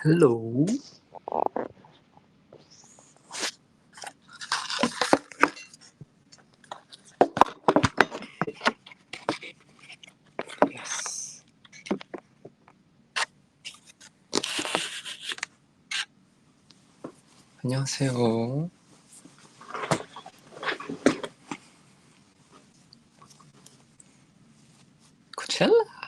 헬로우. 예스. 안녕하세요. 코첼라.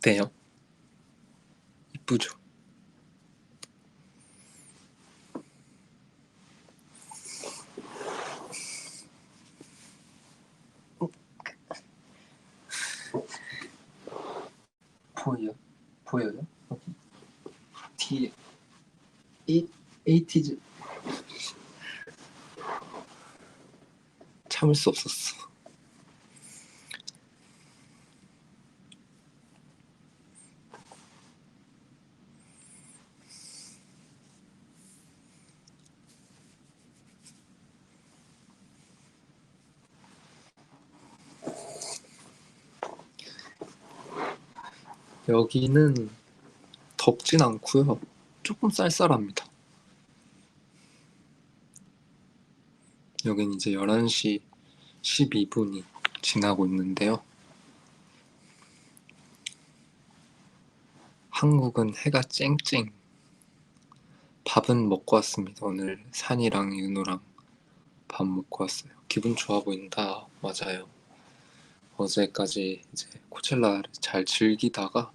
어때요? 이쁘죠? 보여요? 여기 뒤에 에이티즈 참을 수 없었어. 여기는 덥진 않고요. 조금 쌀쌀합니다. 여긴 이제 11시 12분이 지나고 있는데요. 한국은 해가 쨍쨍. 밥은 먹고 왔습니다. 오늘 산이랑 윤우랑 밥 먹고 왔어요. 기분 좋아 보인다. 맞아요. 어제까지 이제 코첼라를 잘 즐기다가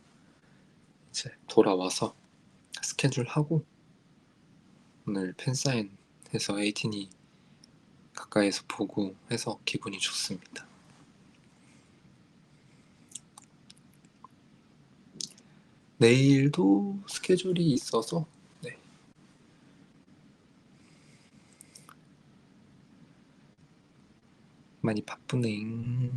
이제 돌아와서 스케줄 하고 오늘 팬사인 해서 에이틴이 가까이서 보고 해서 기분이 좋습니다. 내일도 스케줄이 있어서 네. 많이 바쁘네.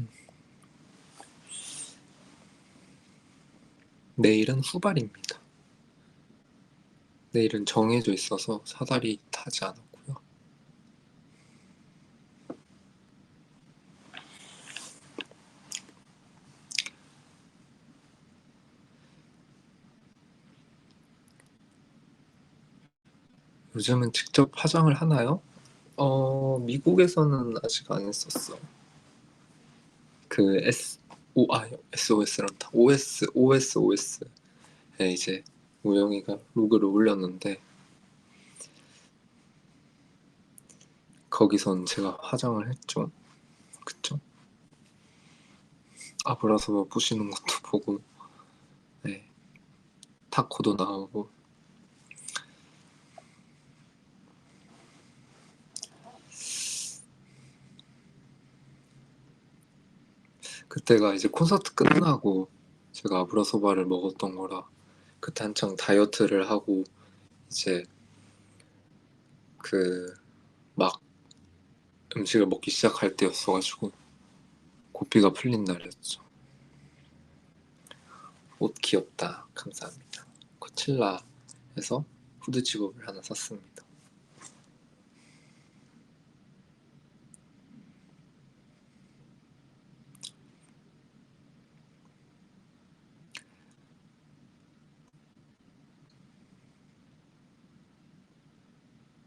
내일은 후발입니다. 내일은 정해져 있어서 사다리 타지 않았고요. 요즘은 직접 화장을 하나요? 미국에서는 아직 안 했었어. 그 SOS란다. OS에 이제 우영이가 로그를 올렸는데 거기선 제가 화장을 했죠. 그쵸? 아브라서 부시는 것도 보고 네. 타코도 나오고 그때가 이제 콘서트 끝나고 제가 아브라소바를 먹었던 거라 그때 한창 다이어트를 하고 이제 그 막 음식을 먹기 시작할 때였어가지고 고삐가 풀린 날이었죠. 옷 귀엽다. 감사합니다. 코첼라에서 후드 집업을 하나 샀습니다.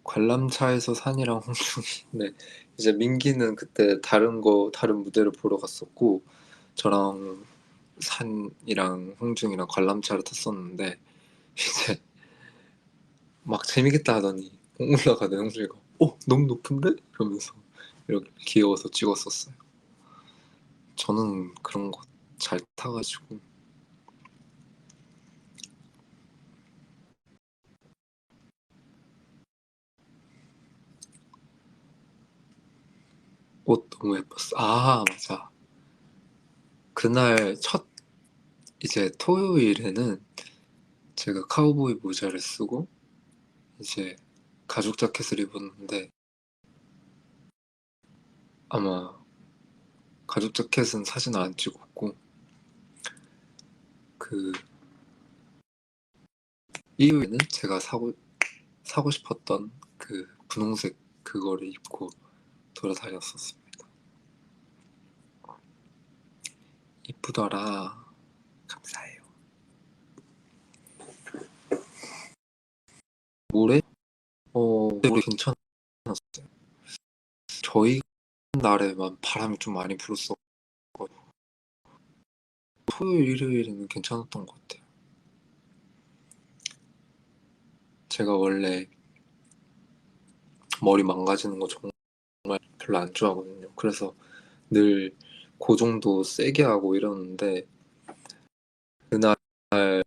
관람차에서 산이랑 홍중이 네 이제 민기는 그때 다른 무대를 보러 갔었고 저랑 산이랑 홍중이랑 관람차를 탔었는데 이제 막 재미겠다 하더니 올라가는 홍중이가 너무 높은데? 이러면서 이렇게 귀여워서 찍었었어요. 저는 그런 거 잘 타가지고 옷 너무 예뻤어. 아 맞아. 그날 첫 이제 토요일에는 제가 카우보이 모자를 쓰고 이제 가죽 자켓을 입었는데, 아마 가죽 자켓은 사진 안 찍었고, 그 일요일에는 제가 사고 싶었던 그 분홍색 그거를 입고 돌아다녔었습니다. 이쁘더라. 감사해요. 모레? 모레 괜찮았어요. 저희 날에만 바람이 좀 많이 불었어. 토요일, 일요일에는 괜찮았던 것 같아요. 제가 원래 머리 망가지는 거 정말 별로 안 좋아하거든요. 그래서 늘 고정도 세게 하고 이러는데, 그날은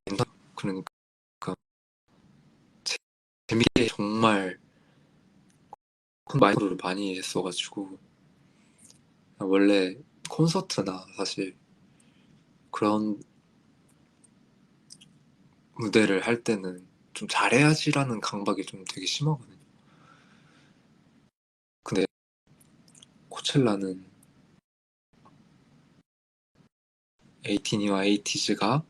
괜찮, 그러니까 재밌게 정말 마이크를 많이 했어가지고, 원래 콘서트나 사실 그런 무대를 할 때는 좀 잘해야지라는 강박이 좀 되게 심하거든요. 근데 코첼라는 에이티니와 에이티즈가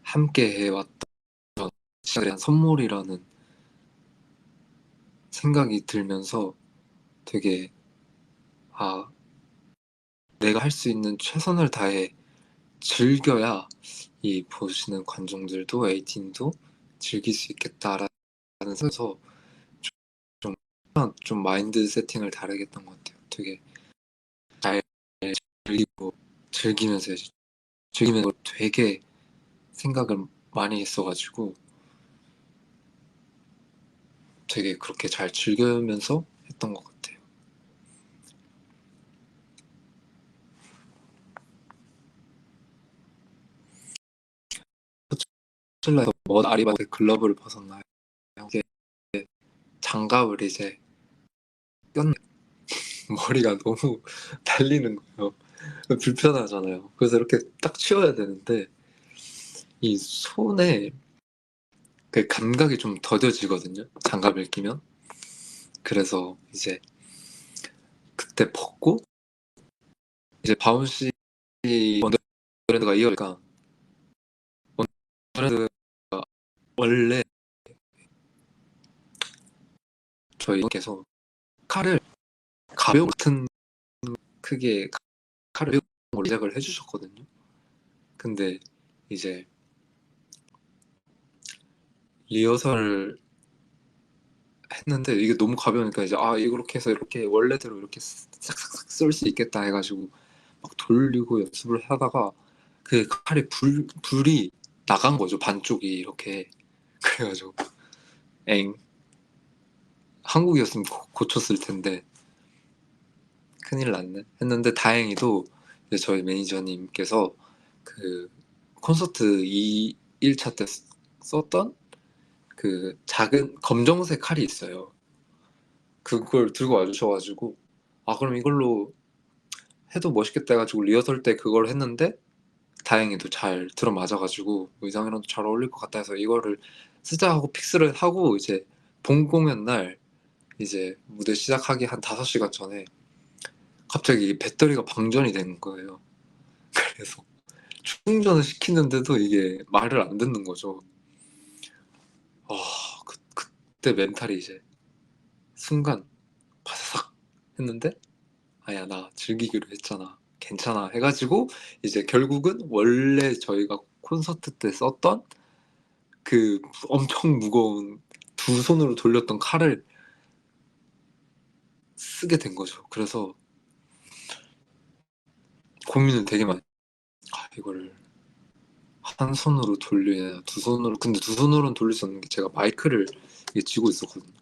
함께 해왔던 시작에 대한 선물이라는 생각이 들면서 되게, 아, 내가 할 수 있는 최선을 다해 즐겨야 이 보시는 관중들도 에이틴도 즐길 수 있겠다라는 생각에서 좀, 좀 마인드 세팅을 다르게 했던 것 같아요. 되게 잘 즐기고 즐기면서 되게 생각을 많이 했어가지고 되게 그렇게 잘 즐기면서 했던 것 같아요. 코첼라에서 아리바의 글러브를 벗었나요? 이게 장갑을 이제 꼈는데 머리가 너무 달리는 거예요. 불편하잖아요. 그래서 이렇게 딱 치워야 되는데 이 손에 그 감각이 좀 더뎌지거든요. 장갑을 끼면. 그래서 이제 그때 벗고 이제 바운시 원더랜드가 이어니까, 원더랜드가 원래 저희께서 칼을 가벼운 같은 크기의 칼을 제작을 해주셨거든요. 근데 이제 리허설을 했는데 이게 너무 가벼우니까 이제 이렇게 해서 이렇게 원래대로 이렇게 싹싹싹 쏠 수 있겠다 해가지고 막 돌리고 연습을 하다가 그 칼에 불이 나간 거죠. 반쪽이 이렇게. 그래가지고 엥, 한국이었으면 고쳤을 텐데 큰일 났네 했는데, 다행히도 이제 저희 매니저님께서 그 콘서트 1차 때 썼던 그 작은 검정색 칼이 있어요. 그걸 들고 와주셔가지고 그럼 이걸로 해도 멋있겠다 해가지고 리허설 때 그걸 했는데, 다행히도 잘 들어맞아가지고 의상이랑도 잘 어울릴 것 같다 해서 이거를 쓰자 하고 픽스를 하고, 이제 본 공연 날 이제 무대 시작하기 한 5시간 전에 갑자기 배터리가 방전이 된 거예요. 그래서 충전을 시키는데도 이게 말을 안 듣는 거죠. 그때 멘탈이 이제 순간 바사삭 했는데, 아야 나 즐기기로 했잖아, 괜찮아 해가지고 이제 결국은 원래 저희가 콘서트 때 썼던 그 엄청 무거운 두 손으로 돌렸던 칼을 쓰게 된 거죠. 그래서 고민을 되게 많이, 이거를 한 손으로 돌리냐 두 손으로, 근데 두 손으로는 돌릴 수 없는 게 제가 마이크를 쥐고 있었거든요.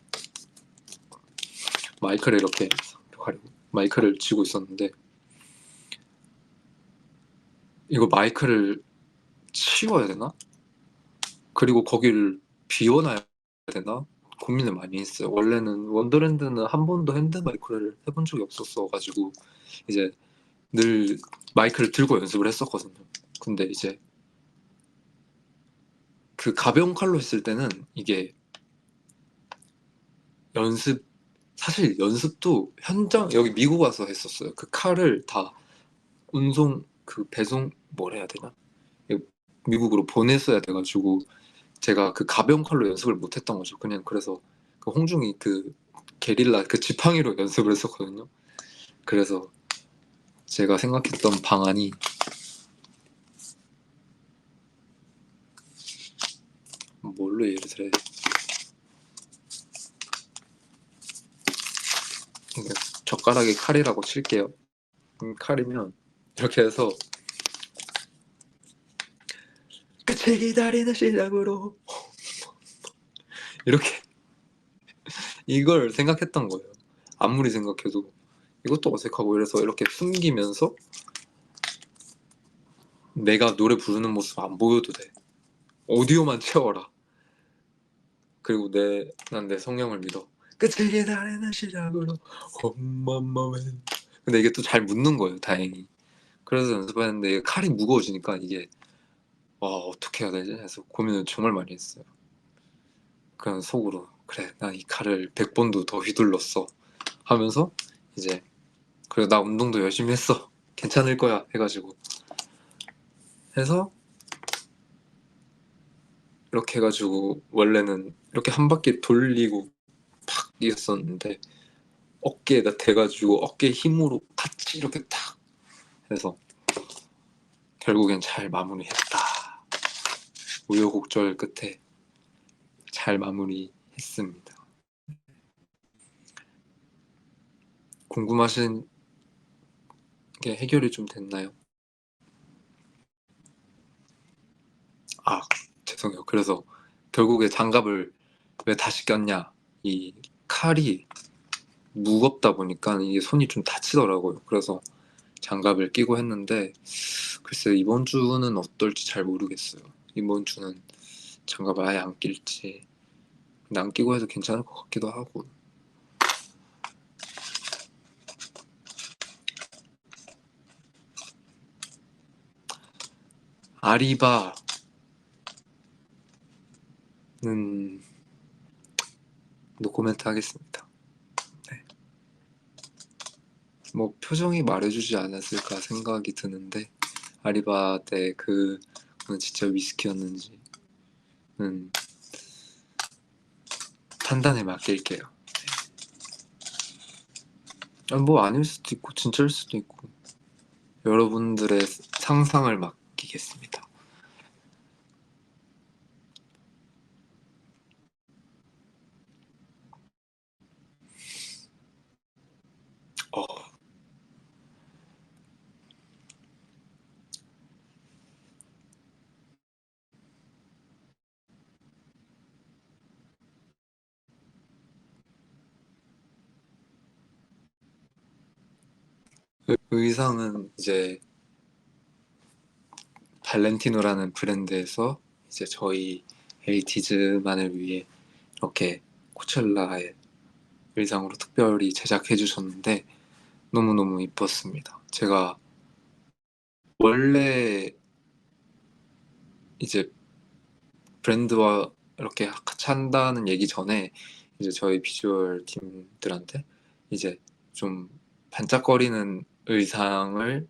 마이크를 이렇게 가리고 마이크를 쥐고 있었는데, 이거 마이크를 치워야 되나? 그리고 거기를 비워놔야 되나? 고민을 많이 했어요. 원래는 원더랜드는 한 번도 핸드 마이크를 해본 적이 없었어가지고 이제 늘 마이크를 들고 연습을 했었거든요. 근데 이제 그 가벼운 칼로 했을 때는 이게 사실 연습도 현장, 여기 미국 와서 했었어요. 그 칼을 다 배송, 뭘 해야 되나? 미국으로 보냈어야 돼가지고 제가 그 가벼운 칼로 연습을 못 했던 거죠. 그냥 그래서 그 홍중이 그 게릴라 그 지팡이로 연습을 했었거든요. 그래서 제가 생각했던 방안이 뭘로 예를 들어야 돼? 그러니까 젓가락이 칼이라고 칠게요. 칼이면 이렇게 해서 끝을 기다리는 시작으로 이렇게 이걸 생각했던 거예요. 아무리 생각해도 이것도 어색하고 이래서 이렇게 숨기면서 내가 노래 부르는 모습 안 보여도 돼. 오디오만 채워라. 그리고 난 내 성령을 믿어. 끝을 기다리는 시작으로 홈맘마맨. 근데 이게 또 잘 묻는 거예요, 다행히. 그래서 연습하는데 칼이 무거워지니까 이게 어떻게 해야 되지? 해서 고민을 정말 많이 했어요. 그냥 속으로 그래, 난 이 칼을 100번도 더 휘둘렀어 하면서 이제 그래, 나 운동도 열심히 했어. 괜찮을 거야 해가지고 해서 이렇게 해가지고 원래는 이렇게 한 바퀴 돌리고 팍 이었었는데 어깨에다 대가지고 어깨 힘으로 같이 이렇게 탁 해서 결국엔 잘 마무리했다. 우여곡절 끝에 잘 마무리했습니다. 궁금하신 게 해결이 좀 됐나요? 아, 죄송해요. 그래서 결국에 장갑을 왜 다시 꼈냐? 이 칼이 무겁다 보니까 이게 손이 좀 다치더라고요. 그래서 장갑을 끼고 했는데 글쎄 이번 주는 어떨지 잘 모르겠어요. 이번 주는 장갑을 아예 안 낄지. 근데 안 끼고 해도 괜찮을 것 같기도 하고. 아리바는 노코멘트 하겠습니다. 네. 뭐 표정이 말해주지 않았을까 생각이 드는데 아리바 때 그는 진짜 위스키였는지는 판단에 맡길게요. 뭐 아닐 수도 있고 진짜일 수도 있고 여러분들의 상상을 맡기겠습니다. 어, 의상은 이제 발렌티노라는 브랜드에서 이제 저희 에이티즈만을 위해 이렇게 코첼라의 의상으로 특별히 제작해 주셨는데 너무너무 이뻤습니다. 제가 원래 이제 브랜드와 이렇게 같이 한다는 얘기 전에 이제 저희 비주얼 팀들한테 이제 좀 반짝거리는 의상을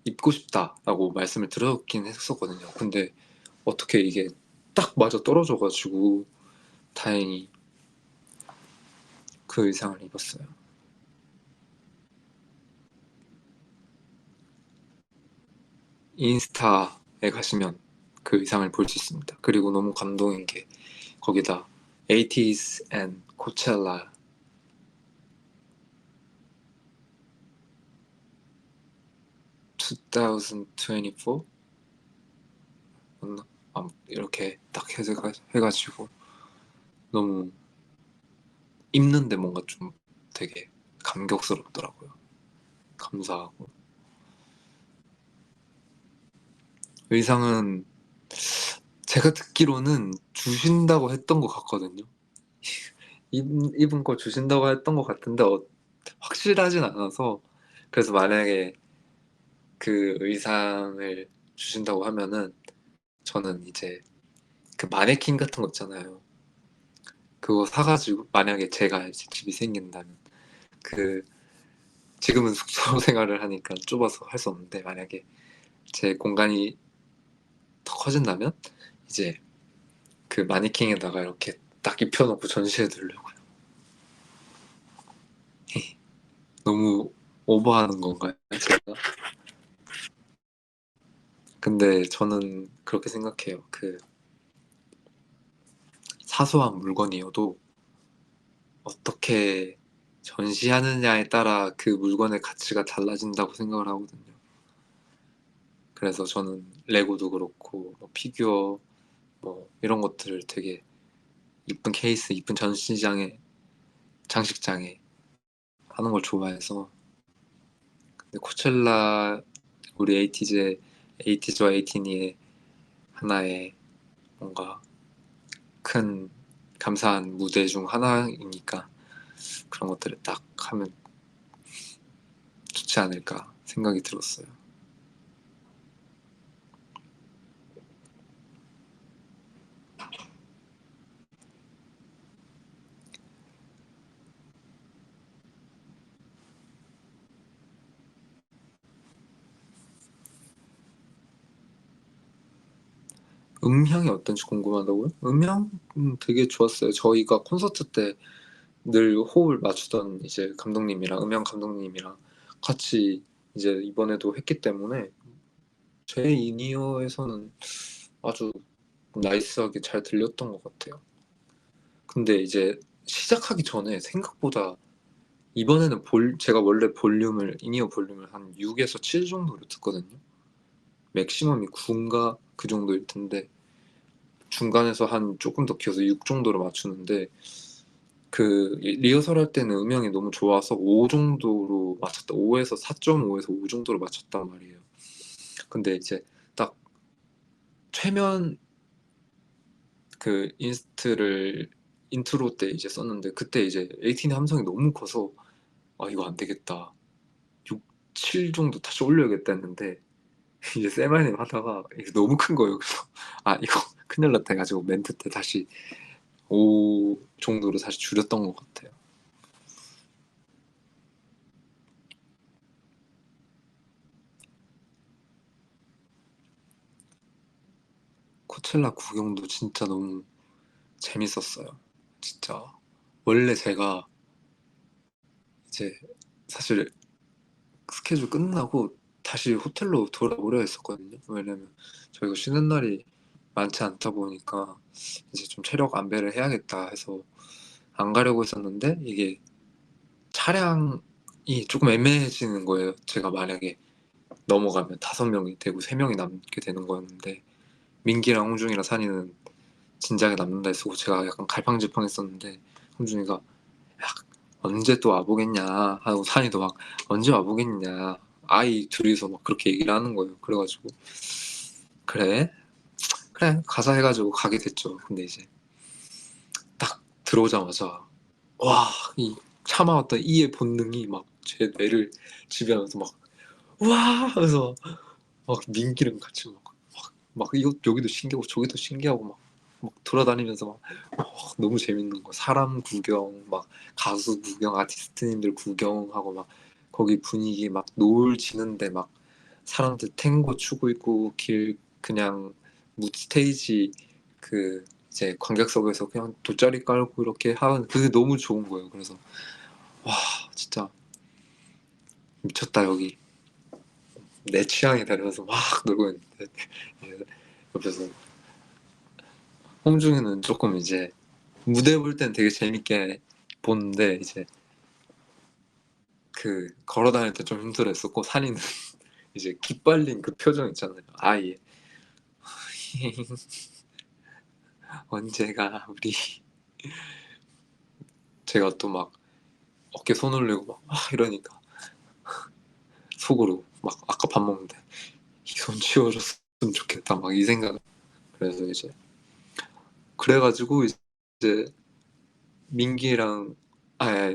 입고 싶다라고 말씀을 드렸긴 했었거든요. 근데 어떻게 이게 딱 맞아 떨어져가지고 다행히 그 의상을 입었어요. 인스타에 가시면 그 의상을 볼 수 있습니다. 그리고 너무 감동인 게 거기다 80s and Coachella 2024 맞나? 이렇게 딱 해가지고 너무 입는데 뭔가 좀 되게 감격스럽더라고요. 감사하고 의상은 제가 듣기로는 주신다고 했던 것 같거든요. 입은 거 주신다고 했던 것 같은데 확실하진 않아서 그래서 만약에 그 의상을 주신다고 하면은 저는 이제 그 마네킹 같은 거 있잖아요. 그거 사가지고 만약에 제가 이제 집이 생긴다면 그 지금은 숙소 생활을 하니까 좁아서 할 수 없는데 만약에 제 공간이 더 커진다면 이제 그 마네킹에다가 이렇게 딱 입혀놓고 전시해 두려고요. 너무 오버하는 건가요, 제가? 근데 저는 그렇게 생각해요. 그 사소한 물건이어도 어떻게 전시하느냐에 따라 그 물건의 가치가 달라진다고 생각을 하거든요. 그래서 저는 레고도 그렇고 뭐 피규어 뭐 이런 것들을 되게 이쁜 케이스, 이쁜 전시장에 장식장에 하는 걸 좋아해서. 근데 코첼라 우리 에이티즈와 에이티니의 하나의 뭔가 큰 감사한 무대 중 하나이니까 그런 것들을 딱 하면 좋지 않을까 생각이 들었어요. 음향이 어떤지 궁금하다고요? 음향 되게 좋았어요. 저희가 콘서트 때 늘 호흡을 맞추던 이제 감독님이랑 음향 감독님이랑 같이 이제 이번에도 했기 때문에 제 인이어에서는 아주 나이스하게 잘 들렸던 것 같아요. 근데 이제 시작하기 전에 생각보다 이번에는 제가 원래 인이어 볼륨을 한 6에서 7 정도로 듣거든요. 맥시멈이 9인가 그 정도일 텐데 중간에서 한 조금 더 키워서 6 정도로 맞추는데 그 리허설 할 때는 음향이 너무 좋아서 5 정도로 맞췄다. 5에서 4.5에서 5 정도로 맞췄단 말이에요. 근데 이제 딱 최면 그 인트로 때 이제 썼는데 그때 이제 에이틴의 함성이 너무 커서 아 이거 안 되겠다. 6, 7 정도 다시 올려야겠다 했는데 이제 세마님 하다가 이게 너무 큰 거예요. 그래서 아 이거 큰일 났다 해가지고 멘트 때 다시 5 정도로 다시 줄였던 것 같아요. 코첼라 구경도 진짜 너무 재밌었어요. 진짜 원래 제가 이제 사실 스케줄 끝나고 다시 호텔로 돌아오려 했었거든요. 왜냐면 저희가 쉬는 날이 많지 않다 보니까 이제 좀 체력 안배를 해야겠다 해서 안 가려고 했었는데 이게 차량이 조금 애매해지는 거예요. 제가 만약에 넘어가면 5명이 되고 3명이 남게 되는 거였는데 민기랑 홍중이랑 산이는 진작에 남는다 했고 제가 약간 갈팡질팡했었는데 홍준이가 야, 언제 또 와보겠냐 하고 산이도 막 언제 와보겠냐 아이 둘이서 막 그렇게 얘기를 하는 거예요. 그래가지고 그래 그래 가자 해가지고 가게 됐죠. 근데 이제 딱 들어오자마자 와 이 참아왔던 이의 본능이 막 제 뇌를 지배하면서 막 와 하면서 막 민기랑 같이 막 이거 여기도 신기하고 저기도 신기하고 막 돌아다니면서 막 너무 재밌는 거 사람 구경 막 가수 구경 아티스트님들 구경하고 막 거기 분위기 막 노을 지는데 막 사람들 탱고 추고 있고 길 그냥 스테이지 그 이제 관객석에서 그냥 돗자리 깔고 이렇게 하는 그게 너무 좋은 거예요. 그래서 와 진짜 미쳤다 여기 내 취향이다 이러면서 막 놀고 있는데 옆에서 홍중이는 조금 이제 무대 볼 땐 되게 재밌게 보는데 이제 그 걸어 다닐 때 좀 힘들었었고 산이는 이제 기빨린 그 표정 있잖아요. 아예 언제가 우리 제가 또 막 어깨 손 올리고 막 이러니까 속으로 막 아까 밥 먹는데 이 손 치워줬으면 좋겠다 막 이 생각. 그래서 이제 그래가지고 이제 민기랑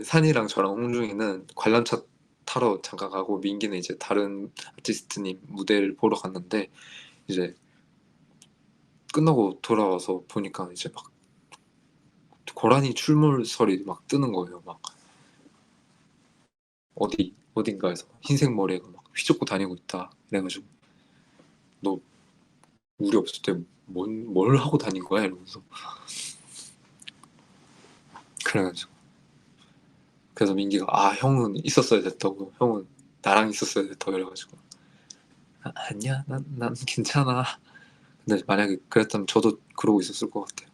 산이랑 저랑 홍중이는 관람차 타러 잠깐 가고 민기는 이제 다른 아티스트님 무대를 보러 갔는데 이제 끝나고 돌아와서 보니까 이제 막 고라니 출몰설이 막 뜨는 거예요. 막 어딘가에서 흰색 머리가 막 휘젓고 다니고 있다. 그래가지고 너 우리 없을 때 뭘 하고 다닌 거야? 이러면서 그래가지고 그래서 민기가 아 형은 있었어야 됐다고 형은 나랑 있었어야 됐다고 그래가지고 아니야 난 괜찮아. 근데 만약에 그랬다면 저도 그러고 있었을 것 같아요.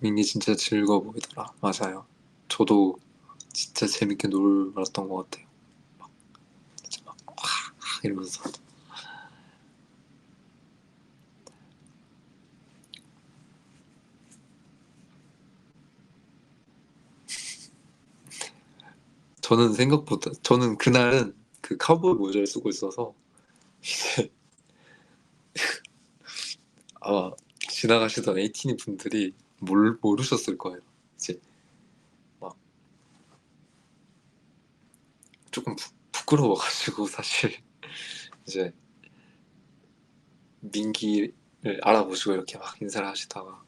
민기 진짜 즐거워 보이더라. 맞아요. 저도 진짜 재밌게 놀았던 것 같아요. 진짜 막 이러면서 저는 생각보다 저는 그날은 그 카우보이 모자를 쓰고 있어서 이제 아마 지나가시던 에이티니 분들이 모르셨을 거예요. 이제 막 조금 부끄러워가지고 사실 이제 민기를 알아보시고 이렇게 막 인사를 하시다가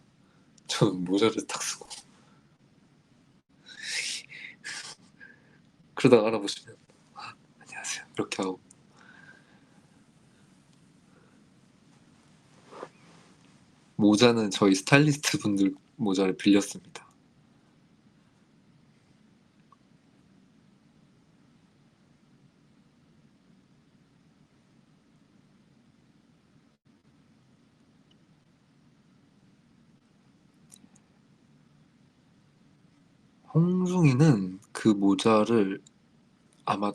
저는 모자를 딱 쓰고 그러다가 알아보시면 아, 안녕하세요 이렇게 하고 모자는 저희 스타일리스트 분들 모자를 빌렸습니다. 홍중이는 그 모자를 아마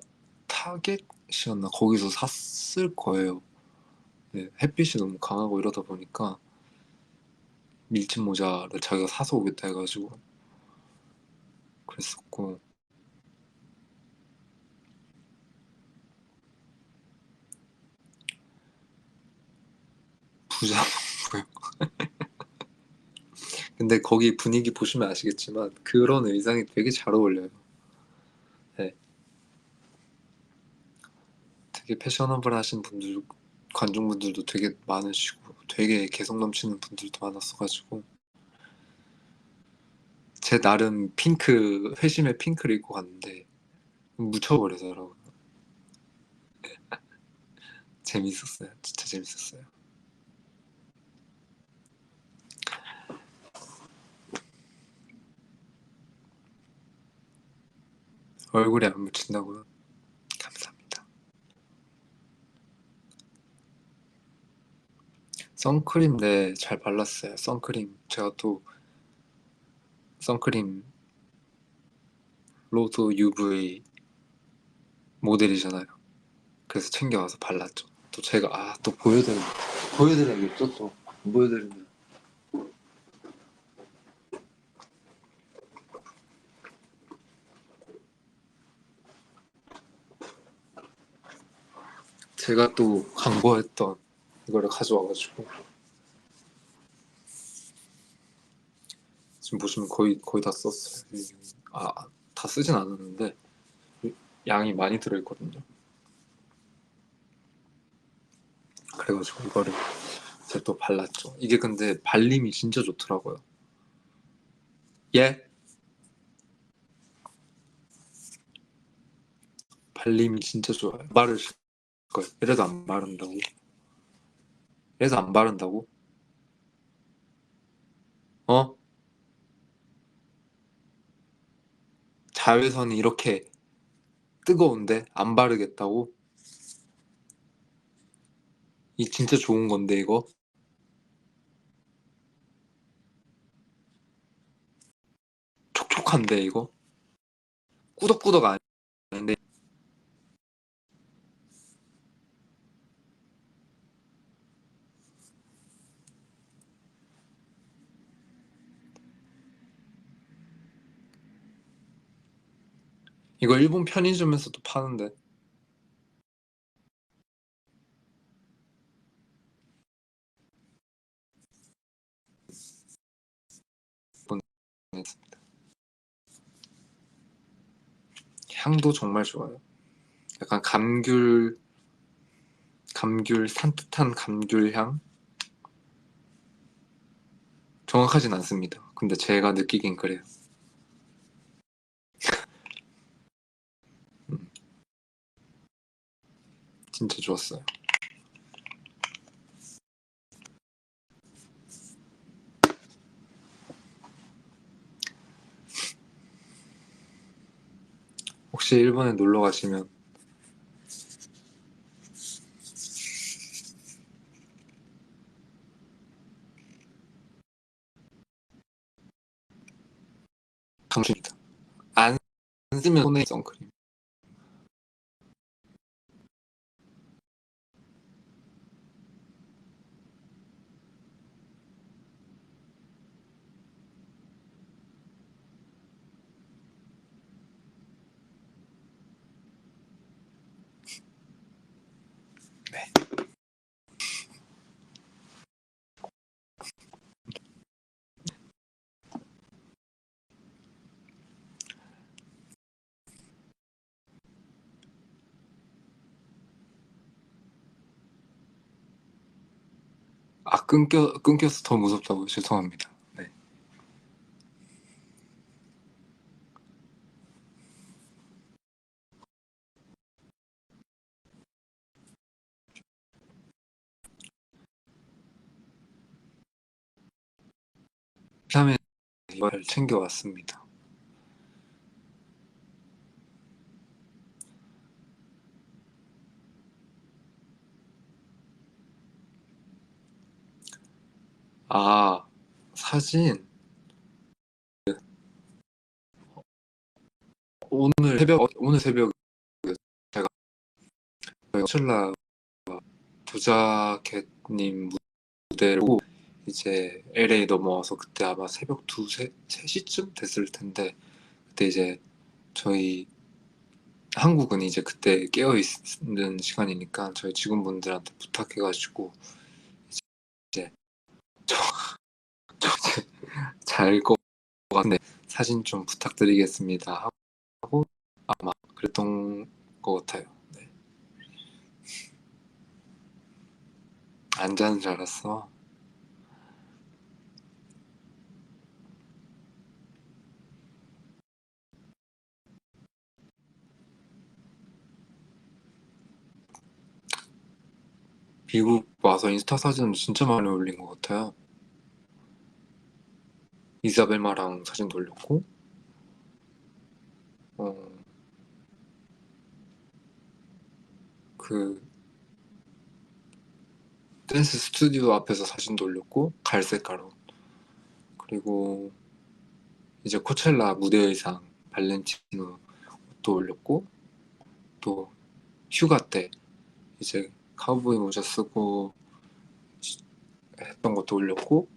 타겟이었나 거기서 샀을 거예요. 네, 햇빛이 너무 강하고 이러다 보니까 밀짚 모자를 자기가 사서 오겠다 해가지고 그랬었고 부자농부요. 근데 거기 분위기 보시면 아시겠지만 그런 의상이 되게 잘 어울려요. 네, 되게 패셔너블 하신 분들 관중분들도 되게 많으시고 되게 개성 넘치는 분들도 많았어가지고 제 나름 핑크 회심의 핑크를 입고 갔는데 묻혀버리더라고요. 재밌었어요. 진짜 재밌었어요. 얼굴에 안 묻힌다고요? 감사합니다. 선크림 네 잘 발랐어요. 선크림 제가 또 선크림 로드 UV 모델이잖아요. 그래서 챙겨와서 발랐죠. 또 제가 또 보여드려야겠죠. 또 안 보여드리면 제가 또 광고했던 이거를 가져와가지고 지금 보시면 거의 다 썼어요. 다 쓰진 않았는데 양이 많이 들어있거든요. 그래가지고 이거를 제가 또 발랐죠. 이게 근데 발림이 진짜 좋더라고요. 예? 발림이 진짜 좋아요. 바르실 거예요. 이래도 안 바른다고? 이래도 안 바른다고? 어? 자외선이 이렇게 뜨거운데 안 바르겠다고? 이 진짜 좋은 건데 이거? 촉촉한데 이거? 꾸덕꾸덕 아닌데 이거 일본 편의점에서도 파는데 향도 정말 좋아요. 약간 감귤 산뜻한 감귤 향. 정확하진 않습니다. 근데 제가 느끼긴 그래요. 음, 진짜 좋았어요. 혹시 일본에 놀러 가시면 강추입니다. 안 쓰면 손에 선크림. 네. 아, 끊겨서 더 무섭다고 죄송합니다. 네. 비타민 이걸 챙겨왔습니다. 아, 사진 오늘 새벽 제가 코첼라 도자켓님 무대로 이제 LA 넘어와서 그때 아마 새벽 3시쯤 됐을 텐데 그때 이제 저희 한국은 이제 그때 깨어 있는 시간이니까 저희 직원분들한테 부탁해가지고 이제 잘 것 같은데 사진 좀 부탁드리겠습니다 하고 아마 그랬던 것 같아요. 네. 안 자는 줄 알았어. 미국 와서 인스타 사진 진짜 많이 올린 것 같아요. 이사벨마랑 사진도 올렸고 어, 그 댄스 스튜디오 앞에서 사진도 올렸고 갈색 가루 그리고 이제 코첼라 무대 의상 발렌티노 도 올렸고 또 휴가 때 이제 카우보이 모자 쓰고 했던 것도 올렸고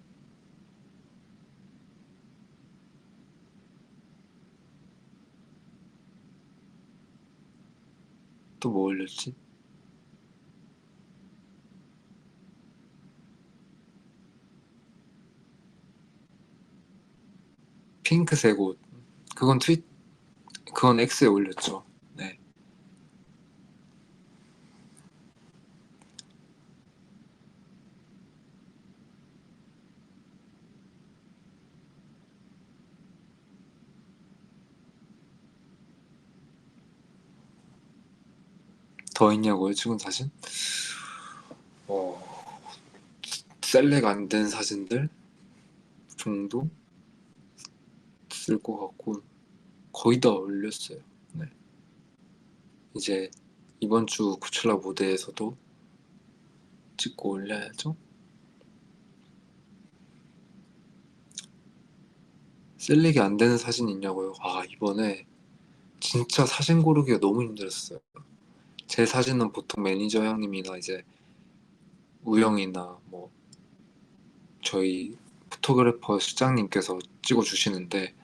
또 뭐 올렸지? 핑크색 옷 그건 그건 X에 올렸죠. 네. 더 있냐고요? 찍은 사진? 어, 셀렉 안 된 사진들 정도 쓸 것 같고 거의 다 올렸어요. 네. 이제 이번 주 코첼라 무대에서도 찍고 올려야죠. 셀렉이 안 되는 사진 있냐고요? 아, 이번에 진짜 사진 고르기가 너무 힘들었어요. 제 사진은 보통 매니저 형님이나 이제 우영이나 뭐 저희 포토그래퍼 실장님께서 찍어주시는데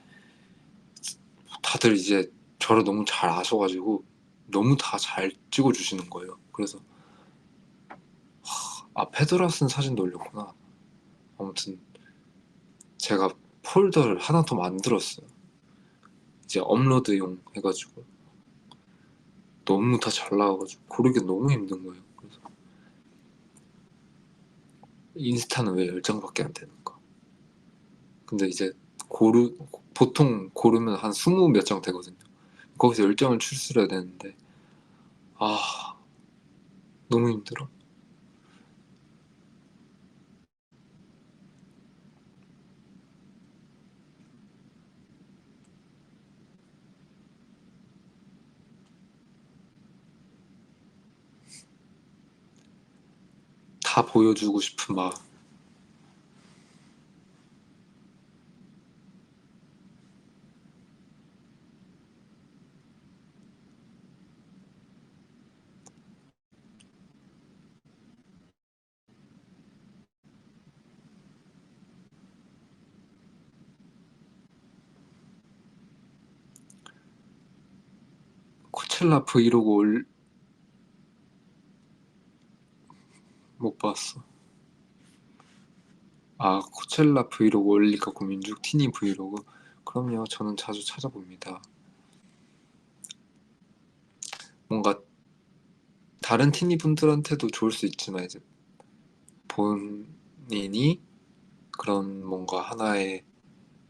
다들 이제 저를 너무 잘 아셔가지고 너무 다 잘 찍어주시는 거예요. 그래서 아, 페드라 쓴 사진도 올렸구나. 아무튼 제가 폴더를 하나 더 만들었어요. 이제 업로드용 해가지고 너무 다 잘 나와가지고 고르기 너무 힘든 거예요. 그래서 인스타는 왜 10장밖에 안 되는가. 근데 이제 보통 고르면 한 20 몇 장 되거든요. 거기서 10장을 추스려야 되는데 너무 힘들어. 다 보여주고 싶은 마음. 코첼라 브이로그 못 봤어. 코첼라 브이로그 올릴까 고민 중. 티니 브이로그. 그럼요, 저는 자주 찾아봅니다. 뭔가 다른 티니 분들한테도 좋을 수 있지만 이제 본인이 그런 뭔가 하나의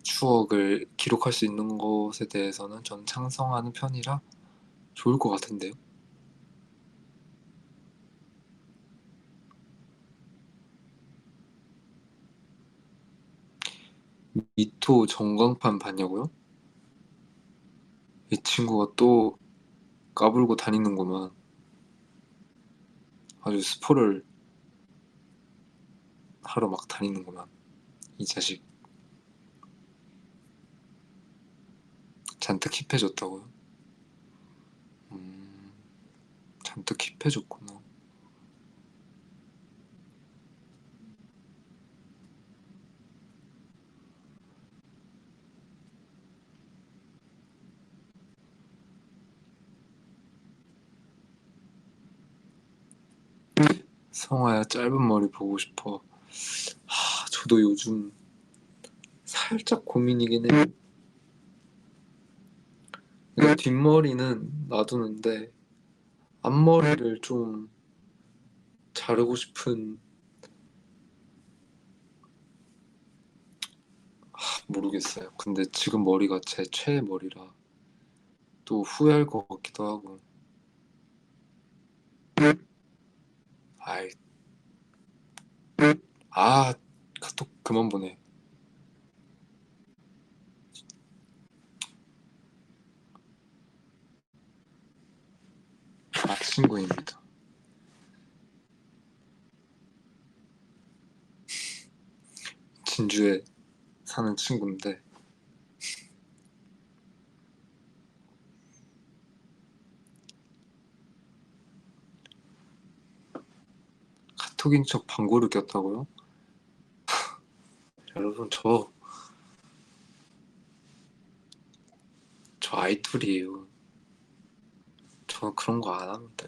추억을 기록할 수 있는 것에 대해서는 전 찬성하는 편이라 좋을 것 같은데요. 미토 전광판 봤냐고요? 이 친구가 또 까불고 다니는구만. 아주 스포를 하러 막 다니는구만. 이 자식 잔뜩 힙해졌다고요? 음, 잔뜩 힙해졌구나. 성화야, 짧은 머리 보고 싶어. 저도 요즘 살짝 고민이긴 해요. 그러니까 뒷머리는 놔두는데 앞머리를 좀 자르고 싶은. 모르겠어요. 근데 지금 머리가 제 최애 머리라 또 후회할 것 같기도 하고. 아이, 아, 카톡 그만 보내. 친구입니다. 진주에 사는 친구인데 카톡인 척 방구를 꼈다고요? 여러분, 저 아이돌이에요. 저 그런 거 안 합니다.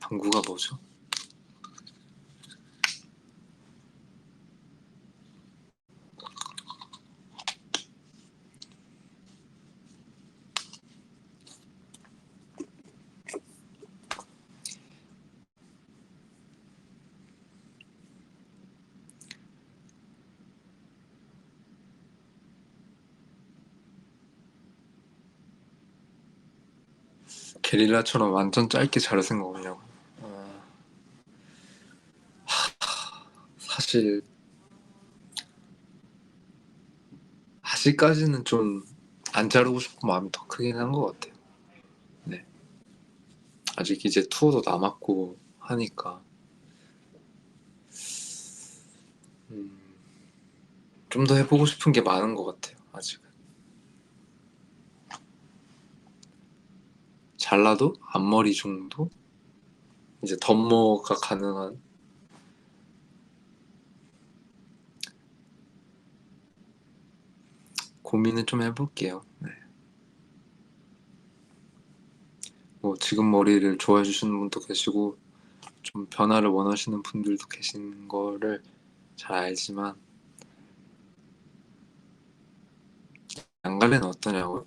방구가 뭐죠? 게릴라처럼 완전 짧게 자를 생각 없냐고. 사실 아직까지는 좀 안 자르고 싶은 마음이 더 크긴 한 것 같아요. 네. 아직 이제 투어도 남았고 하니까 좀 더 해보고 싶은 게 많은 것 같아요. 아직은. 잘라도 앞머리 정도? 이제 덤머가 가능한. 고민을 좀 해볼게요. 네. 뭐 지금 머리를 좋아해 주시는 분도 계시고 좀 변화를 원하시는 분들도 계신 거를 잘 알지만 양갈래는 어떠냐고요?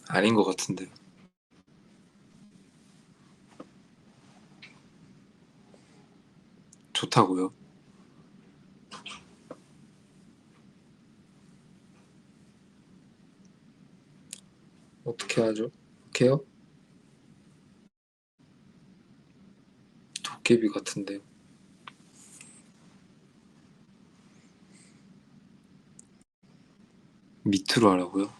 아닌 것 같은데요. 좋다고요? 어떻게 하죠? 어떻게 해요? 도깨비 같은데요. 밑으로 하라고요?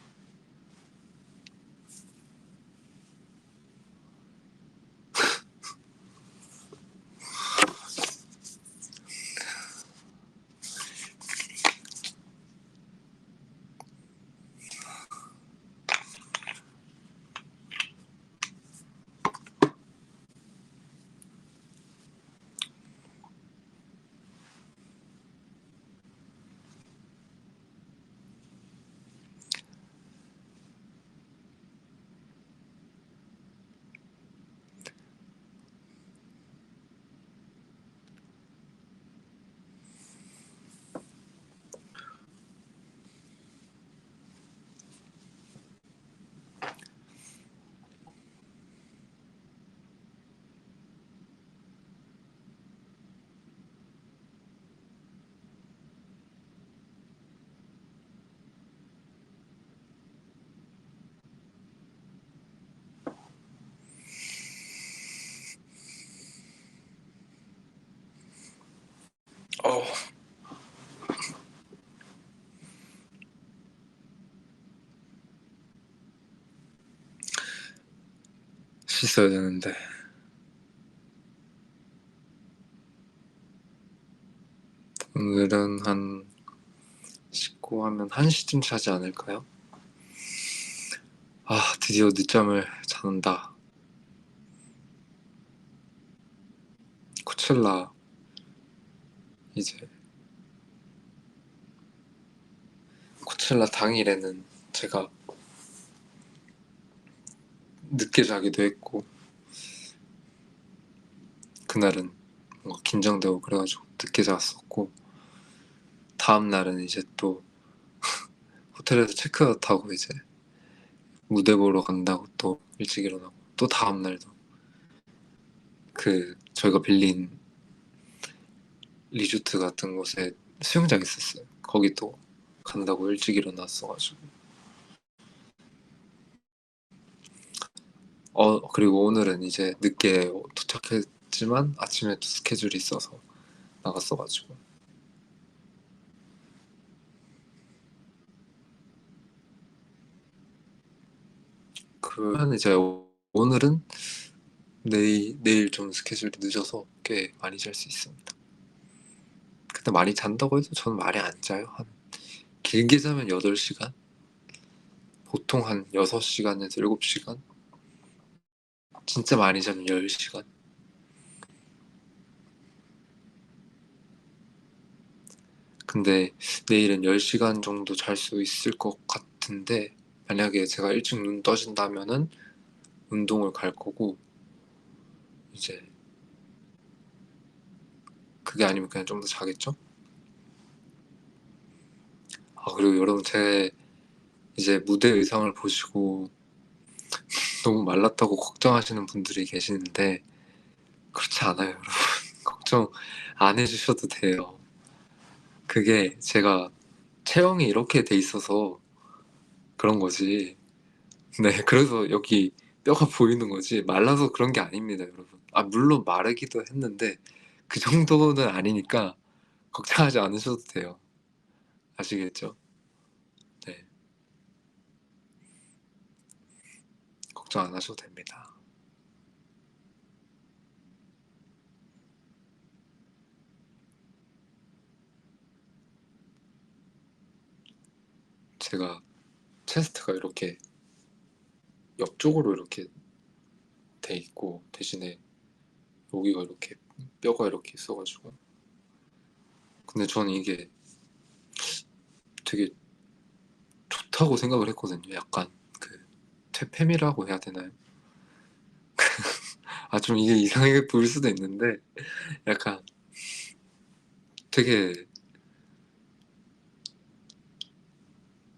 어, 씻어야 되는데. 오늘은 한 씻고 하면 1시쯤 자지 않을까요? 아, 드디어 늦잠을 잔다. 코첼라 이제 코첼라 당일에는 제가 늦게 자기도 했고 그날은 뭔가 긴장되고 그래가지고 늦게 잤었고 다음 날은 이제 또 호텔에서 체크아웃하고 이제 무대 보러 간다고 또 일찍 일어나고 또 다음 날도 그 저희가 빌린 리조트 같은 곳에 수영장 있었어요. 거기 또 간다고 일찍 일어났어가지고 그리고 오늘은 이제 늦게 도착했지만 아침에 또 스케줄이 있어서 나갔어가지고 그러면 이제 오늘은 내일 좀 스케줄이 늦어서 꽤 많이 잘 수 있습니다. 근데 많이 잔다고 해도 저는 많이 안 자요. 한 길게 자면 8시간? 보통 한 6시간에서 7시간? 진짜 많이 자면 10시간? 근데 내일은 10시간 정도 잘 수 있을 것 같은데 만약에 제가 일찍 눈 떠진다면은 운동을 갈 거고 이제 그게 아니면 그냥 좀 더 자겠죠? 아, 그리고 여러분 제 이제 무대 의상을 보시고 너무 말랐다고 걱정하시는 분들이 계시는데 그렇지 않아요, 여러분. 걱정 안 해주셔도 돼요. 그게 제가 체형이 이렇게 돼 있어서 그런 거지. 네, 그래서 여기 뼈가 보이는 거지. 말라서 그런 게 아닙니다, 여러분. 아, 물론 마르기도 했는데 그 정도는 아니니까 걱정하지 않으셔도 돼요. 아시겠죠? 네, 걱정 안 하셔도 됩니다. 제가 체스트가 이렇게 옆쪽으로 이렇게 돼 있고 대신에 여기가 이렇게 뼈가 이렇게 있어가지고 근데 저는 이게 되게 좋다고 생각을 했거든요. 약간 그 퇴폐미라고 해야 되나요? 아, 좀 이게 이상하게 보일 수도 있는데 약간 되게,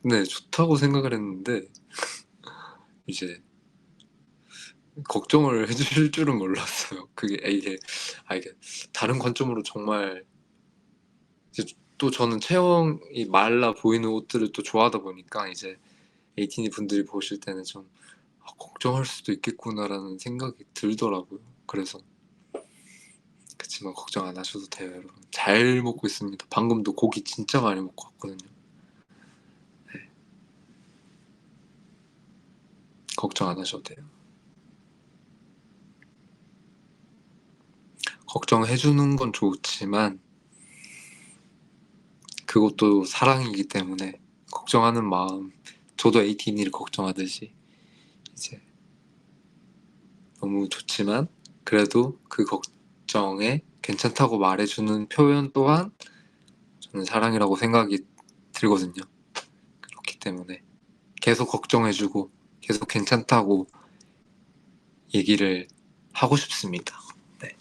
네, 좋다고 생각을 했는데 이제 걱정을 해주실 줄은 몰랐어요. 이게 다른 관점으로 정말 이제 또 저는 체형이 말라 보이는 옷들을 또 좋아하다 보니까 이제 에이티니 분들이 보실 때는 좀 걱정할 수도 있겠구나라는 생각이 들더라고요. 그래서 그치만 걱정 안 하셔도 돼요, 여러분. 잘 먹고 있습니다. 방금도 고기 진짜 많이 먹고 왔거든요. 네, 걱정 안 하셔도 돼요. 걱정해주는 건 좋지만 그것도 사랑이기 때문에 걱정하는 마음, 저도 에이티니를 걱정하듯이 이제 너무 좋지만 그래도 그 걱정에 괜찮다고 말해주는 표현 또한 저는 사랑이라고 생각이 들거든요. 그렇기 때문에 계속 걱정해주고 계속 괜찮다고 얘기를 하고 싶습니다. 네.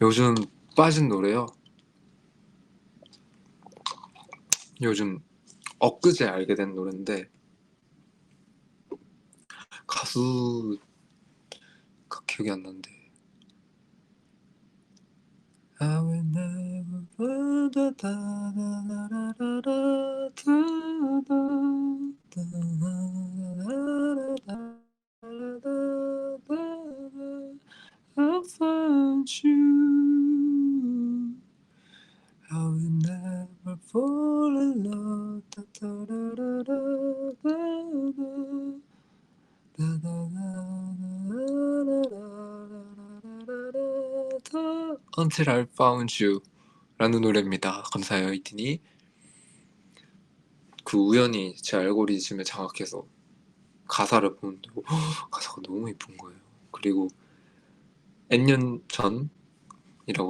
요즘 빠진 노래요. 요즘 엊그제 알게 된 노래인데 가수가 기억이 안 나는데 I will never put da da da da da da da da da I found you. I will never fall in love. Da, da, da, da, da, da, da, da. Until I found you 라는 노래입니다. 감사해요, 이틴이. 그 우연히 제 알고리즘에 장악해서 가사를 보는데 가사가 너무 예쁜 거예요. 그리고 N년 전이라고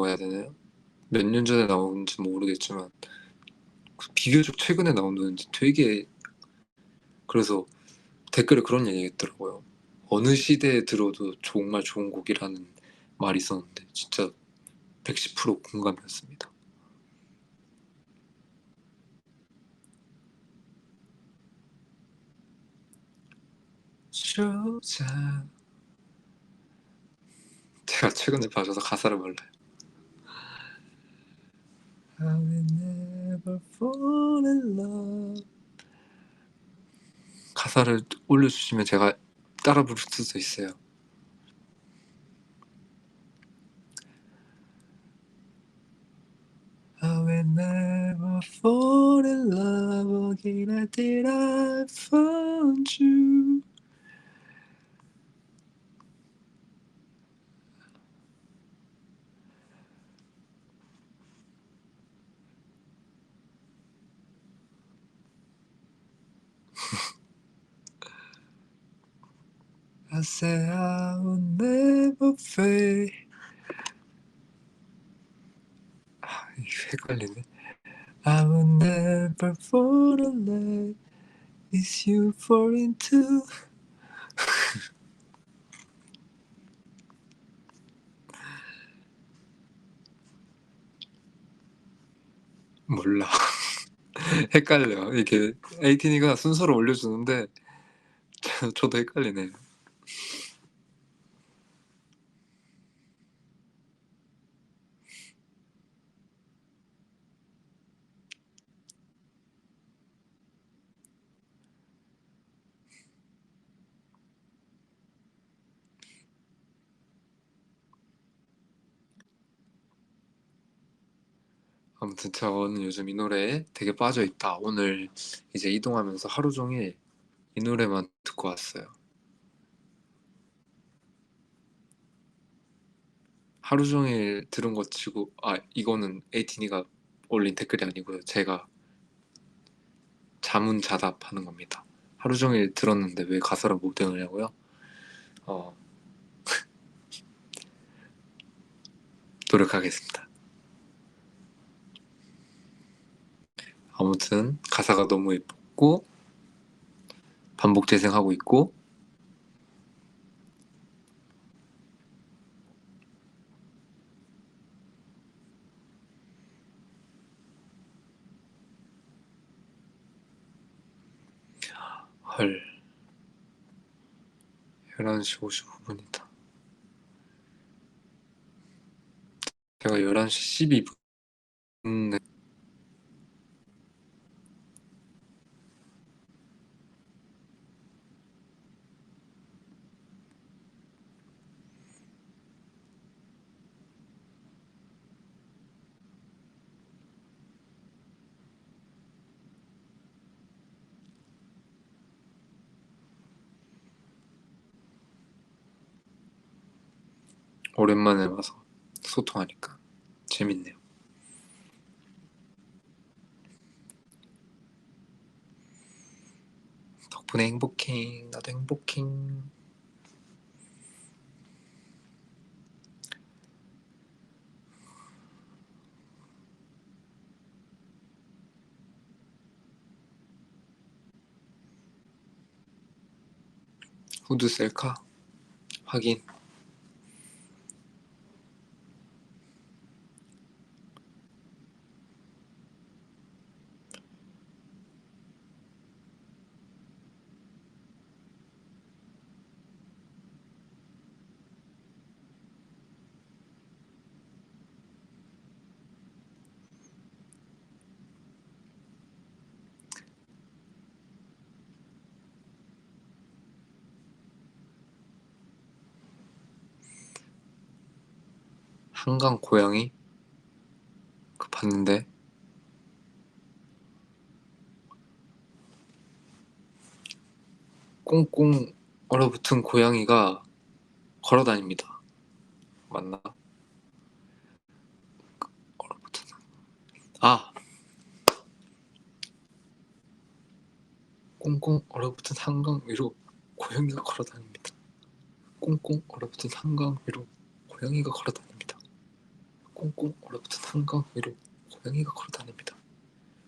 해야 되나요? 몇 년 전에 나온지 모르겠지만 비교적 최근에 나온 노래인지 되게, 그래서 댓글에 그런 얘기 했더라고요. 어느 시대에 들어도 정말 좋은 곡이라는 말이 있었는데 진짜 110% 공감이었습니다. 쇼자, 제가 최근에 봐줘서 가사를 몰라요. I will never fall in love. 가사를 올려주시면 제가 따라 부를 수도 있어요. I will never fall in love again until I found you. I say I will never fade. 이거 헷갈리네. I will never fall in love. It's you fall into. 몰라. 헷갈려. 이게 에이티니가 순서를 올려주는데 저도 헷갈리네요. 아무튼 저는 요즘 이 노래에 되게 빠져있다. 오늘 이제 이동하면서 하루 종일 이 노래만 듣고 왔어요. 하루 종일 들은 것 치고, 이거는 에이티니가 올린 댓글이 아니고요. 제가 자문자답하는 겁니다. 하루 종일 들었는데 왜 가사를 못 외우냐고요? 어, 노력하겠습니다. 아무튼 가사가 너무 예뻤고 반복 재생하고 있고 헐 11시 55분이다. 제가 11시 12분에 오랜만에 와서 소통하니까 재밌네요. 덕분에 행복해. 나도 행복해. 후드 셀카 확인. 한강 고양이 그 봤는데 꽁꽁 얼어붙은 고양이가 걸어다닙니다. 맞나? 얼어붙은 아 꽁꽁 얼어붙은 한강 위로 고양이가 걸어다닙니다. 꽁꽁 얼어붙은 한강 위로 고양이가 걸어다닙니다. 꽁꽁 얼어붙은 한강 위로 고양이가 걸어다닙니다.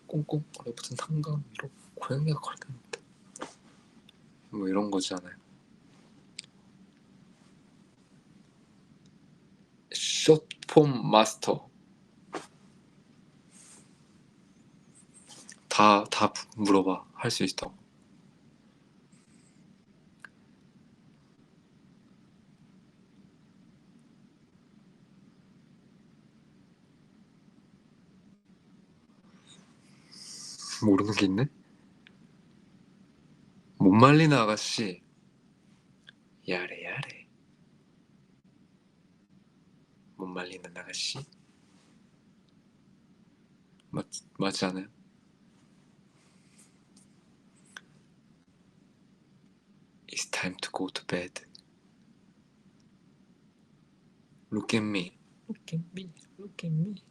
꽁꽁 얼어붙은 한강 위로 고양이가 걸어다닙니다. 뭐 이런 거지 않아요? 숏폼 마스터 다 물어봐. 할 수 있다고. 모르는 게 있네? 못 말리는 아가씨 야래 야래 못 말리는 아가씨 맞지 않아요? It's time to go to bed. Look at me. Look at me. Look at me.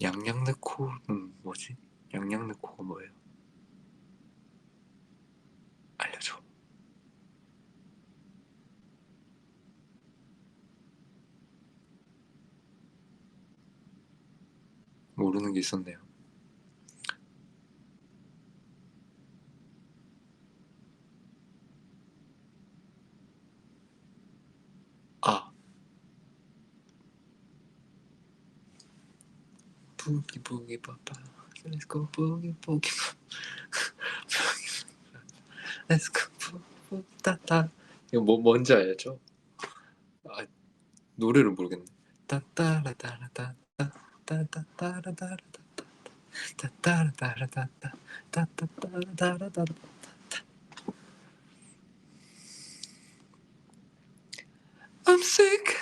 양양 넣고는 뭐지? 양양 넣고가 뭐예요? 알려줘. 모르는 게 있었네요. 아 부기 부기 빠빠 Let's go 부기 부기 Let's go 부기 따따 이거 뭔지 알죠? 아 노래를 모르겠네. 따따라따라따 따따따라따라따 따따라따라따 따따따라따라따 I'm sick.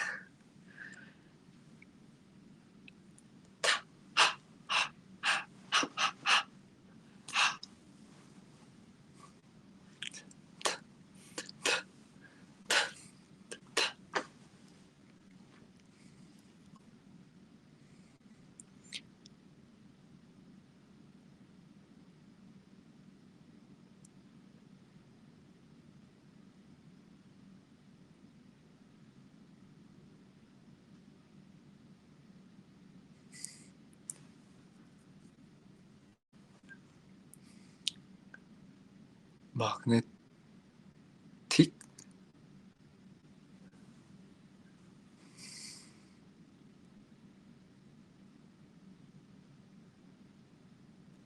마그네틱?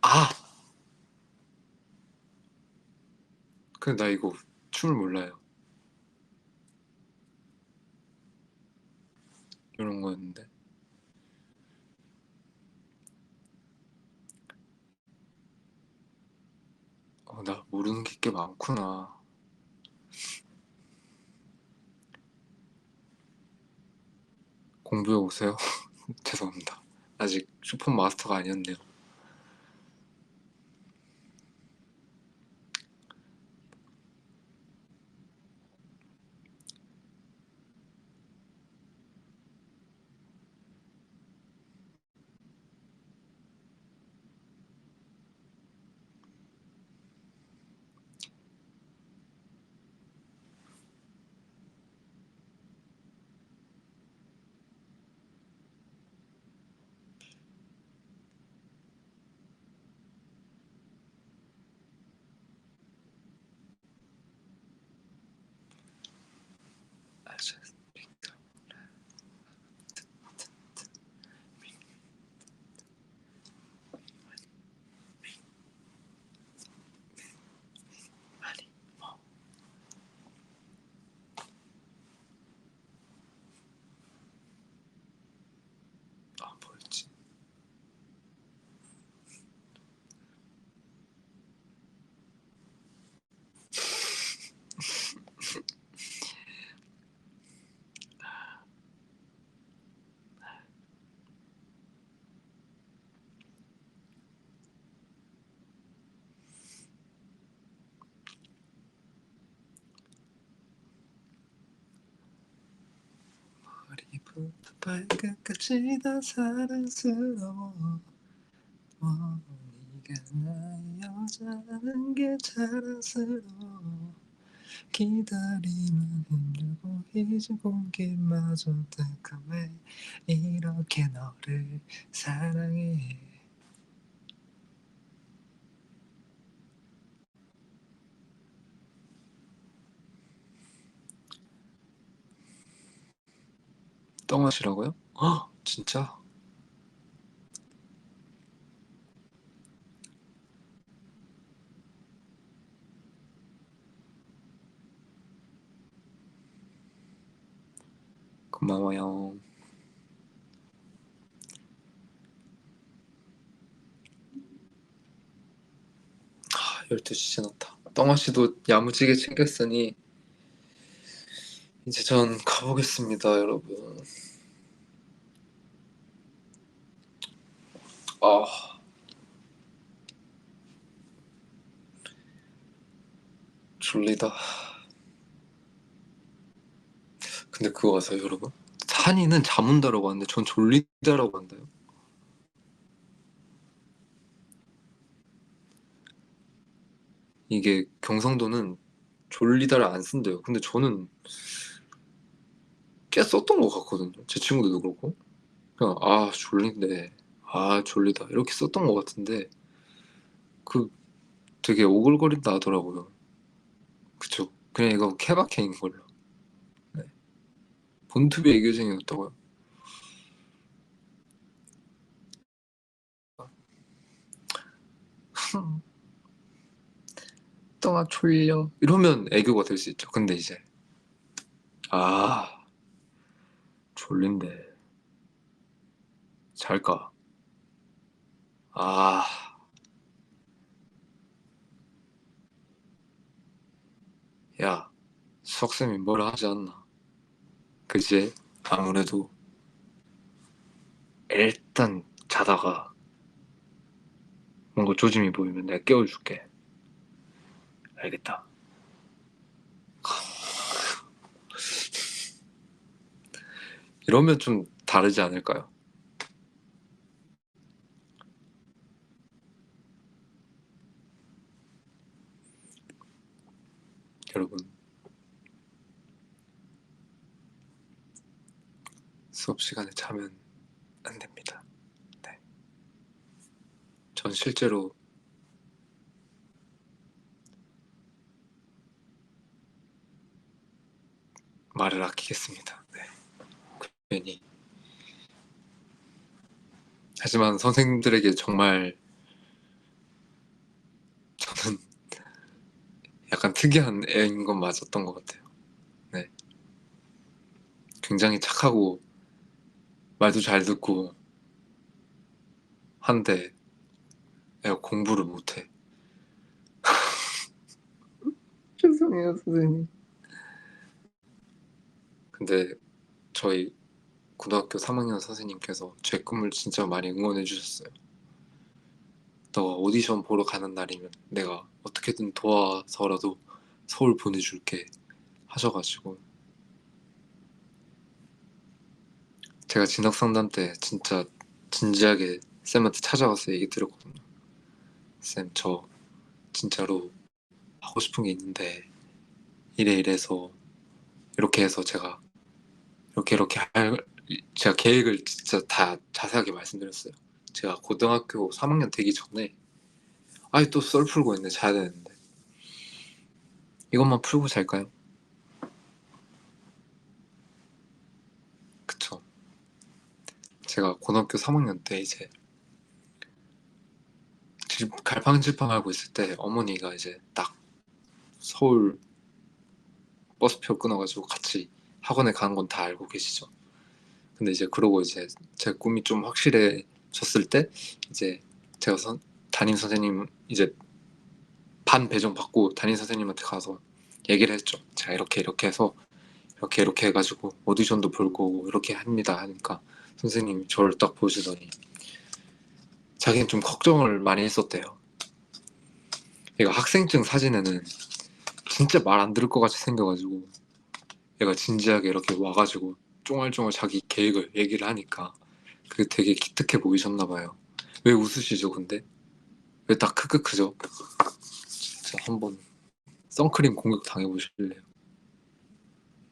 아! 근데 나 이거 춤을 몰라요. 이런 거였는데. 나 모르는 게 꽤 많구나. 공부해 오세요. 죄송합니다. 아직 슈퍼 마스터가 아니었네요. 뭐였지? 머리부터 발끝까지 다 사랑스러워. 네가 나의 여자라는 게 자랑스러워. 기다림은 힘들고 이제 공기마저 따끔해. 이렇게 너를 사랑해. 똥하시라고요? 헉, 진짜? 고마워요. 12시 지났다. 똥아씨도 야무지게 챙겼으니 이제 전 가보겠습니다, 여러분. 아, 졸리다. 근데 그거 아세요, 여러분? 산이는 잠 온다라고 하는데 전 졸리다라고 한다요. 이게 경상도는 졸리다를 안 쓴대요. 근데 저는 꽤 썼던 것 같거든요. 제 친구들도 그렇고. 그냥 졸린데, 졸리다 이렇게 썼던 것 같은데 그 되게 오글거린다 하더라고요. 그쵸? 그냥 이거 케바케인 걸로. 네. 본투비 애교쟁이였다고요? 똥아 졸려 이러면 애교가 될 수 있죠. 근데 이제 아 졸린데 잘까? 아, 야, 수학쌤이 뭐라 하지 않나? 그지? 아무래도 일단 자다가 뭔가 조짐이 보이면 내가 깨워줄게. 알겠다. 이러면 좀 다르지 않을까요? 여러분, 수업 시간에 자면 안 됩니다. 네. 전 실제로 말을 아끼겠습니다. 네. 괜히. 하지만 선생님들에게 정말 저는 약간 특이한 애인 건 맞았던 것 같아요. 네. 굉장히 착하고 말도 잘 듣고 한데 애가 공부를 못해. 죄송해요, 선생님. 근데 저희 고등학교 3학년 선생님께서 제 꿈을 진짜 많이 응원해 주셨어요. 너가 오디션 보러 가는 날이면 내가 어떻게든 도와서라도 서울 보내줄게 하셔가지고 제가 진학 상담 때 진짜 진지하게 쌤한테 찾아가서 얘기 드렸거든요. 쌤, 저 진짜로 하고 싶은 게 있는데 이래 이래서 이렇게 해서 제가 이렇게 할 제가 계획을 진짜 다 자세하게 말씀드렸어요. 제가 고등학교 3학년 되기 전에 아이 또 썰 풀고 있네. 자야 되는데 이것만 풀고 잘까요? 그쵸. 제가 고등학교 3학년 때 이제 갈팡질팡하고 있을 때 어머니가 이제 딱 서울 버스표 끊어가지고 같이 학원에 가는 건 다 알고 계시죠. 근데 이제 그러고 이제 제 꿈이 좀 확실해졌을 때 이제 제가 담임 선생님 이제 반 배정 받고 담임 선생님한테 가서 얘기를 했죠. 제가 이렇게 해서 이렇게 해가지고 오디션도 볼 거고 이렇게 합니다 하니까 선생님이 저를 딱 보시더니 자기는 좀 걱정을 많이 했었대요. 얘가 학생증 사진에는 진짜 말 안 들을 것 같이 생겨가지고 얘가 진지하게 이렇게 와가지고 쫑알쫑알 자기 계획을 얘기를 하니까 그게 되게 기특해 보이셨나 봐요. 왜 웃으시죠 근데? 왜 딱 크크크죠? 진짜 한번 선크림 공격 당해보실래요?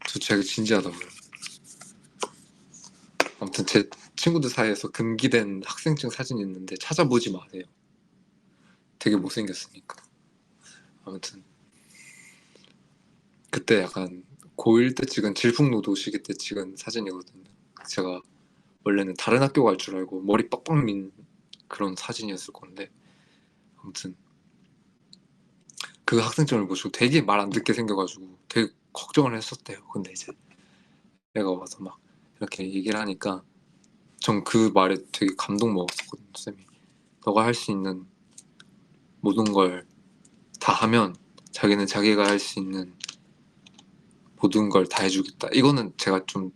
저 되게 진지하다고요. 아무튼 제 친구들 사이에서 금기된 학생증 사진이 있는데 찾아보지 마세요. 되게 못생겼으니까. 아무튼 그때 약간 고1 때 찍은 질풍노도 시기 때 찍은 사진이거든요. 제가 원래는 다른 학교 갈 줄 알고 머리 빡빡 민 그런 사진이었을 건데 아무튼 그 학생증을 보시고 되게 말 안 듣게 생겨가지고 되게 걱정을 했었대요. 근데 이제 내가 와서 막 이렇게 얘기를 하니까 전 그 말에 되게 감동 먹었었거든요. 쌤이 너가 할 수 있는 모든 걸 다 하면 자기는 자기가 할 수 있는 모든 걸 다 해주겠다. 이거는 제가 좀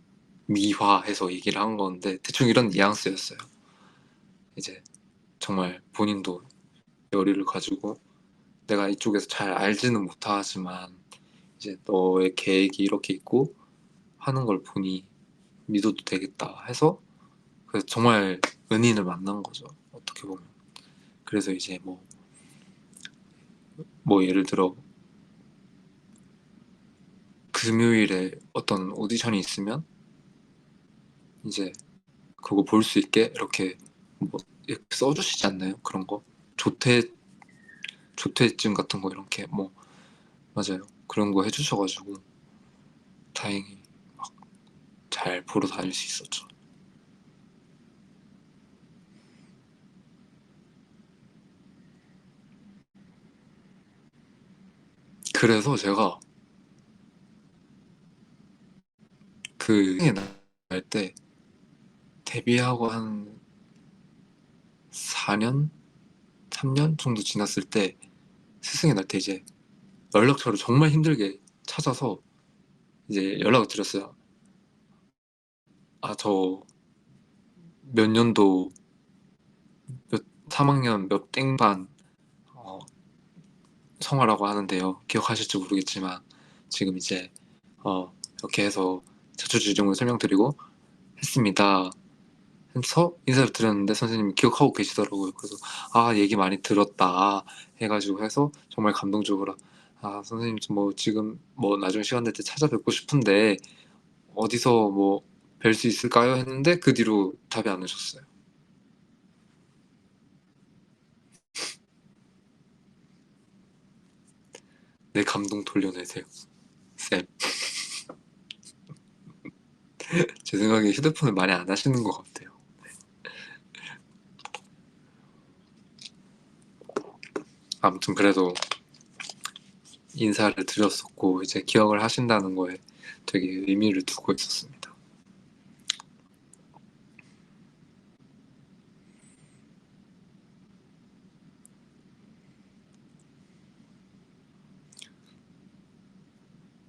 미화해서 얘기를 한 건데 대충 이런 뉘앙스였어요. 이제 정말 본인도 열의를 가지고 내가 이쪽에서 잘 알지는 못하지만 이제 너의 계획이 이렇게 있고 하는 걸 보니 믿어도 되겠다 해서 그래서 정말 은인을 만난 거죠. 어떻게 보면. 그래서 이제 뭐 예를 들어 금요일에 어떤 오디션이 있으면 이제 그거 볼 수 있게 이렇게 뭐 이렇게 써주시지 않나요? 그런 거 조퇴증 같은 거 이렇게 뭐 맞아요. 그런 거 해주셔가지고 다행히 막 잘 보러 다닐 수 있었죠. 그래서 제가 그 날때 데뷔하고 한 4년, 3년 정도 지났을 때 스승의 날 때 이제 연락처를 정말 힘들게 찾아서 이제 연락을 드렸어요. 아, 저 몇 년도 몇 3학년 몇 땡반 성화라고 하는데요. 기억하실지 모르겠지만 지금 이제 이렇게 해서 자초지종을 설명드리고 했습니다. 해서 인사를 드렸는데 선생님이 기억하고 계시더라고요. 그래서 아 얘기 많이 들었다 해가지고 해서 정말 감동적으로 아 선생님 뭐 지금 뭐 나중에 시간 될 때 찾아뵙고 싶은데 어디서 뭐 뵐 수 있을까요? 했는데 그 뒤로 답이 안 오셨어요. 내 감동 돌려내세요, 쌤. 제 생각에 휴대폰을 많이 안 하시는 것 같아요. 아무튼 그래도 인사를 드렸었고 이제 기억을 하신다는 거에 되게 의미를 두고 있었습니다.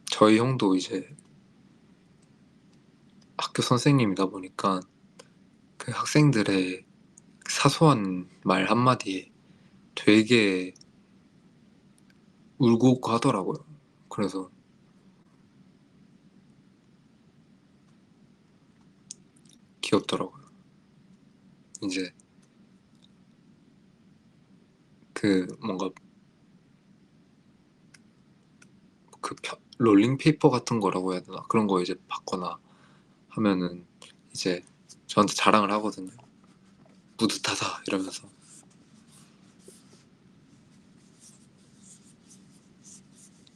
저희 형도 이제 학교 선생님이다 보니까 그 학생들의 사소한 말 한마디에 되게 울고 웃고 하더라고요. 그래서 귀엽더라고요. 이제 그 뭔가 그 롤링페이퍼 같은 거라고 해야 되나? 그런 거 이제 받거나 하면은 이제 저한테 자랑을 하거든요. 뿌듯하다 이러면서.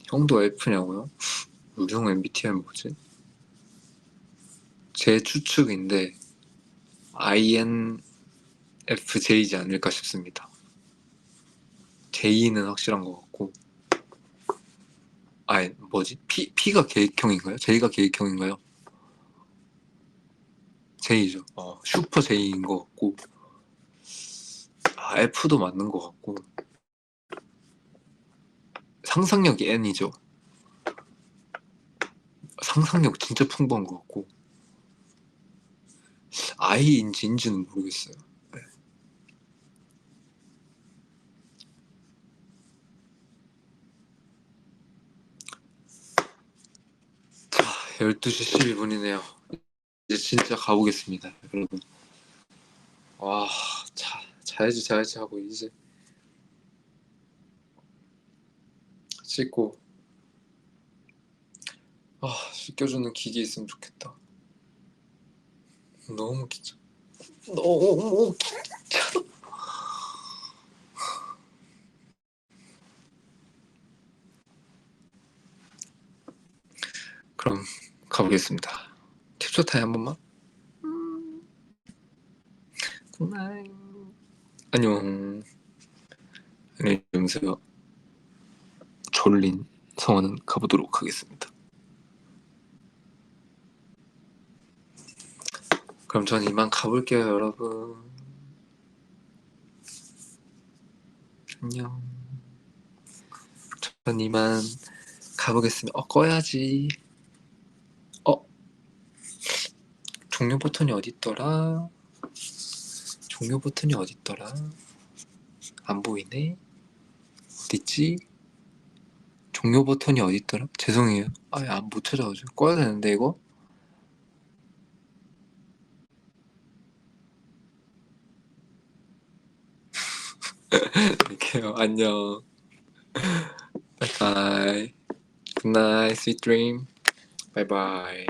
형도 F냐고요? 우리 형 MBTI 뭐지? 제 추측인데 INFJ이지 않을까 싶습니다. J는 확실한 것 같고 뭐지? P가 계획형인가요? J가 계획형인가요? J죠. 슈퍼 J인 것 같고 F도 맞는 것 같고 상상력이 N이죠. 상상력 진짜 풍부한 것 같고 I인지인지는 모르겠어요. 네. 자, 12시 12분이네요. 이제 진짜 가보겠습니다, 여러분. 와, 자야지 하고 이제 씻고 씻겨주는 기계 있으면 좋겠다. 너무 귀찮아. 너무 귀찮아. 그럼 가보겠습니다. 캡처타임 한 번만. 굿나잇. 안녕. 안녕히 주무세요. 졸린 성원은 가보도록 하겠습니다. 그럼 전 이만 가볼게요, 여러분. 안녕. 전 이만 가보겠습니다. 꺼야지. 종료 버튼이 어딨더라? 종료 버튼이 어딨더라? 안 보이네? 어딨지? 종료 버튼이 어딨더라? 죄송해요. 못 찾아가지고. 꺼야 되는데, 이거? 이렇게요. 안녕. 바이바이. 굿나잇, sweet dream. 바이바이.